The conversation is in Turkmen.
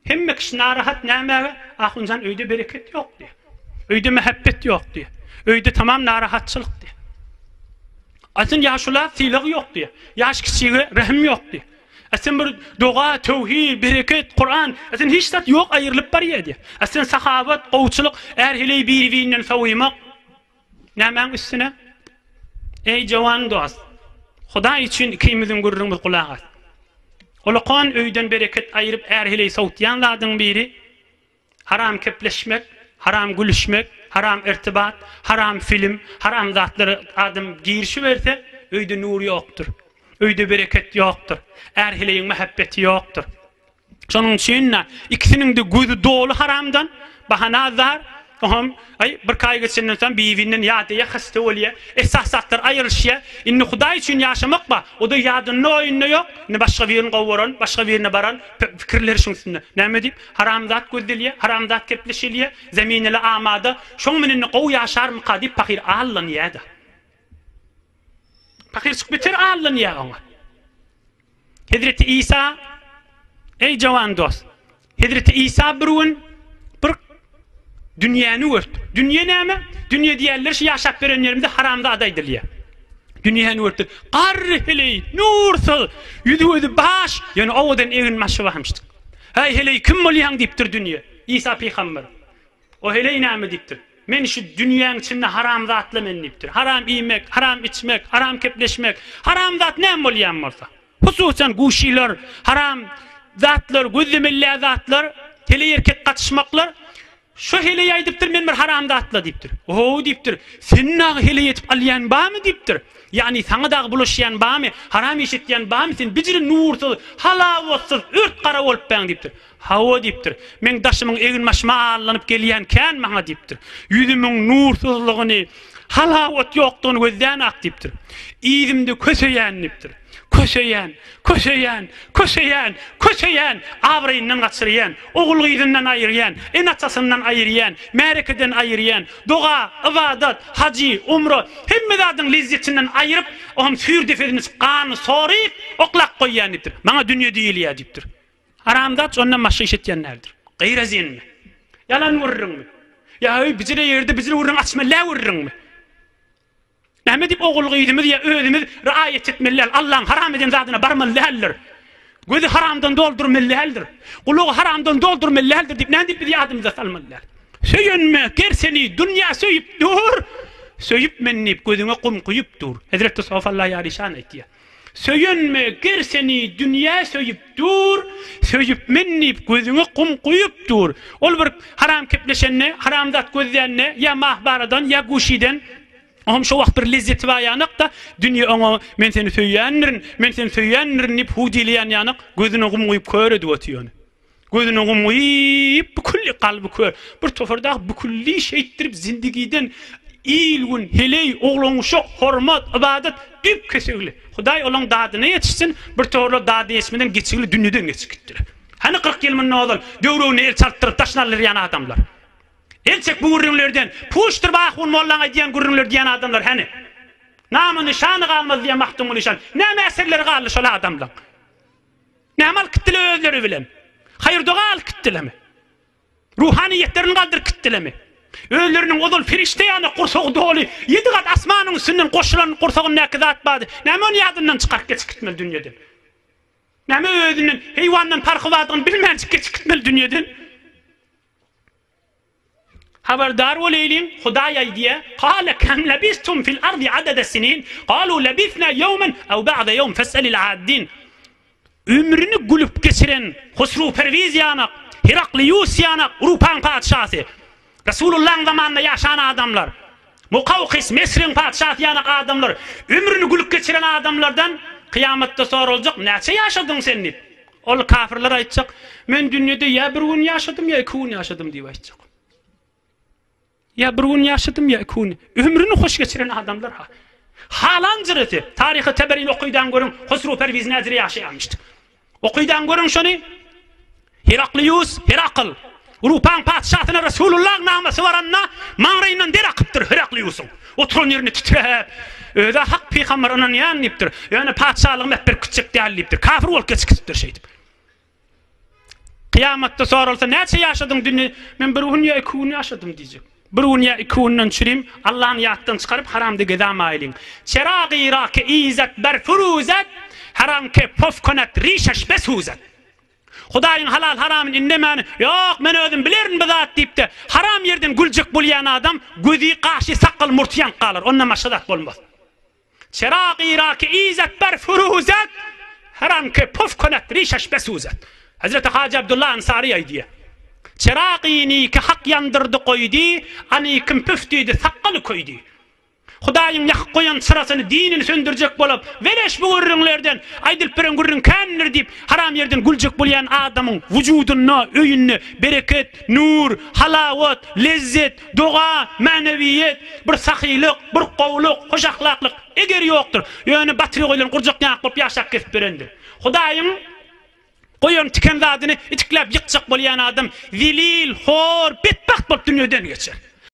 Hemme kişi narahat näme? Ahuncan öýde bereket ýok diýär. Öýde mehabbet ýok diýär. Öýde tamam narahatçylyk diýär. Aslında yaşula silik ýok diýär. Yaş kişiye rahim ýok diýär. Aslında bir doğa, tevhid, bereket, Kur'an, aslında hiç zat ýok aýrylyp barýar diýär. Aslında sahabat, gowçylyk, erhili bir-birinden sowuymak nämeň üstüne? Ey jawan dost, Hudaý üçin ikimiziň gurrunymyz kulak as. Olaqan öýden bereket aýryp erhili sowtýanlardyň biri haram kepleşmek, haram gülüşmek, haram irtibat, haram film, haram zatlary adam girişi berse öýde nur ýokdur. Öýde bereket ýokdur. Erhiliň mehabbeti ýokdur. Şonuň üçin ikisiniň de gözü dolu haramdan bahanazar. Bir kay geçenden sonra birbirinden ýadyya hasta bolýar. Esasatlar aýryşýar. Inni Hudaý üçin ýaşamak ba, o da ýadyny oýunda ýok. Ne başga birini gowuran, başga birine baran pikirleri şuňsunda. Näme diýip? Haram zat gözdelýär, haram zat kepleşilýär, zeminle amada. Şoň menen gowy ýaşar mykady pakir allan ýa-da. Pakir çykyp biter allan ýa oňa. Hazreti İsa, ey jawan dost. Hazreti İsa bir dünýäni ört. Dünýä näme? Dünýä diýerler şu ýaşap berenlerimizde haramda adaýdylýar. Dünýäni örtdi. Qarrihli, nursul, ýüzü baş, ýani owadan egin maşy bahmşdyk. Hey hele kim bolýan diýipdir dünýä. İsa peýgamber. O hele näme diýipdir? Men şu dünýäň içinde haram zatly men diýipdir. Haram iýmek, haram içmek, haram kepleşmek, haram zat näme bolýan bolsa. Hususan guşiler, haram zatlar, gözlemeli zatlar, tele erkek gatışmaklar şu hele ýaýdypdyr men bir haramda atla diýipdir. O diýipdir. Sen nagy hele ýetip alýan bamy diýipdir. Yani sana da bulaşýan bamy, haram eşitýän bamy sen bijiri nursyz, halawatsız, ört gara bolup baň diýipdir. Hawa diýipdir. Men daşymyň egin maşyma allanyp gelýän kän maňa diýipdir. Ýüzümüň nursuzlygyny, halawat ýokdugyny gözden ak diýipdir. Ýüzümde köseýän diýipdir. Köseýän, awrynyň gaçyrýan, ogulgyzynyň aýyrýan, enaçasyndan aýyrýan, märekeden aýyrýan, doga, ibadat, haji, umra, hemme zadyň lezzetininden aýryp, oňam sür defedini qany soryp, oklak goýýan diýipdir. Maňa dünýä diýilýär diýipdir. Haramdat ondan maşy işetýänlerdir. Gyrezin. Yalan wurrunmy? Ya bizire ýerde bizire wurrun açma la wurrunmy? Näme diýip ogulgyýdymy ýa özümiz riayet etmeliler. Allah'ın haram eden zadyna barmalylar. Gözü haramdan doldurmalylar. Kulugy haramdan doldurmalylar diýip näme diýip ýadymyza salmalylar. Söýünme, gerseni dünýä söýüp dur. Söýüp mennip gözüňe kum guýup dur. Hazreti sallallahu aleyhi ve sellem aýtdy. Söýünme, gerseni dünýä söýüp dur. Söýüp mennip gözüňe kum guýup dur. Ol bir haram kepleşenne, haram zat gözlänne, ýa mahbaradan, ýa guşiden Oğlum şu vakt bir lezzeti var yanık da dünya ona men seni söyleyenlerin nip hudileyen yanık gözüne kumuyup köre duatıyor. Gözüne kumuyup bu kulli kalbi kör. Bir tofarda bu kulli şeyittirip zindagiden ilgun, heley, oğlunuşu, hormat, ibadet düp kesigli. Huday olan dadına yetişsin bir tofarda dadı esmeden geçigli dünyadan geçiktir. Hani 40 yılın ne olur? Dövrüğünü el çarptırıp taşnarları yana adamlar. Elçek bu gurrunlardan puştur bakun mollana diýen gurrunlar diýen adamlar hani. Namyny şany galmaz diýen mahtumul işan. Näme eserleri galdy şol adamlar? Näme kitile özleri bilen? Hayır dogal kitilemi? Ruhaniyetlerini galdyr kitilemi? Özleriniň odul firişte ýany gursagy doly 7 gat asmanyň üstünden goşulan gursagyny näkizat bady. Näme onu ýadyndan çykaryp geçikitmeli dünýeden? Näme özüniň heýwandan farky badygyny bilmänçik geçikitmeli dünýeden? Haberdar oleylim Hudaý aýdýa qala kam labistum fil ardi adada sinin qalu labithna yawman aw ba'da yawm fas'alil aadin ömrüni gülüp geçiren Husru Perviz ýanak Heraklius ýanak Rupan padşasy Resulullah'ın zamanında yaşayan adamlar Muqawqis Mesir'in padşasy ýanak adamlar ömrüni gülüp geçiren adamlardan kıyamette soruljak näçe ýaşadyn sen diýip ol kafirler aýtjak men dünýede ýa bir gün ýaşadym ýa 2 gün ýaşadym diýip aýtjak. Ya bir gün yaşadım ya ikuni. Ömrünü hoş geçiren adamlar ha. Halancırıtı. Tarihi Teberin okuydan görün. Husru Perviz Nazir'i yaşayamıştı. Okuydan görün şunu. Heraklius, Herakl. Rupan padşahına Resulullah naması varanna. Manrayla derakıptır Heraklius'un. Oturun yerini titrep. Öde hak peygamber anan yanliptir. Yani padşahlığım hep bir küçük değerliptir. Kafir ol geçiktir şeydir. Kıyamatda sorulsa näçe ýaşadyň dünýä? Men bir gün ýa 2 gün ýaşadym diýjek. Bir gün ýa 2 günden çürüm Allah'ın ýatdan çykaryp haramda gezäm aýlyň. Çerag iraki izat ber furuzat haram ke pof konat rişaş besuzat. Hudaýyň halal haramyny indemäni ýok men özüm bilerin bu zat diýipdi. Haram ýerden güljek bolýan adam gözi gaşy sakal murtyan galar. Ondan maşadat bolmaz. Çerag iraki izat ber furuzat haram ke pof konat rişaş besuzat. Hazreti Hacı Abdullah Ansari aýdýar. Çeragini ki hak yandırdı koydu, ani kim püftüydü, sakkalı koydu. Hudaýyň yak koyan sırasyny dinini söndürecek bolup, veleş bu gürrüňlerden, aýdylyp beren gürrüň kändir diýip, haram ýerden güljek bolýan adamyň wujuduna, öýünne bereket, nur, halawat, lezzet, doga, manewiyet, bir sahylyk, bir gowluk, hoş ahlaklyk eger ýokdur. Ýöne batry goýlan gurjak ýak bolup ýaşap kesip berendir. Hudaýyň koyun tiken zadyny itiklep yıkçak bolýan adam zilil, hor, betbaht bolup dünýeden geçer.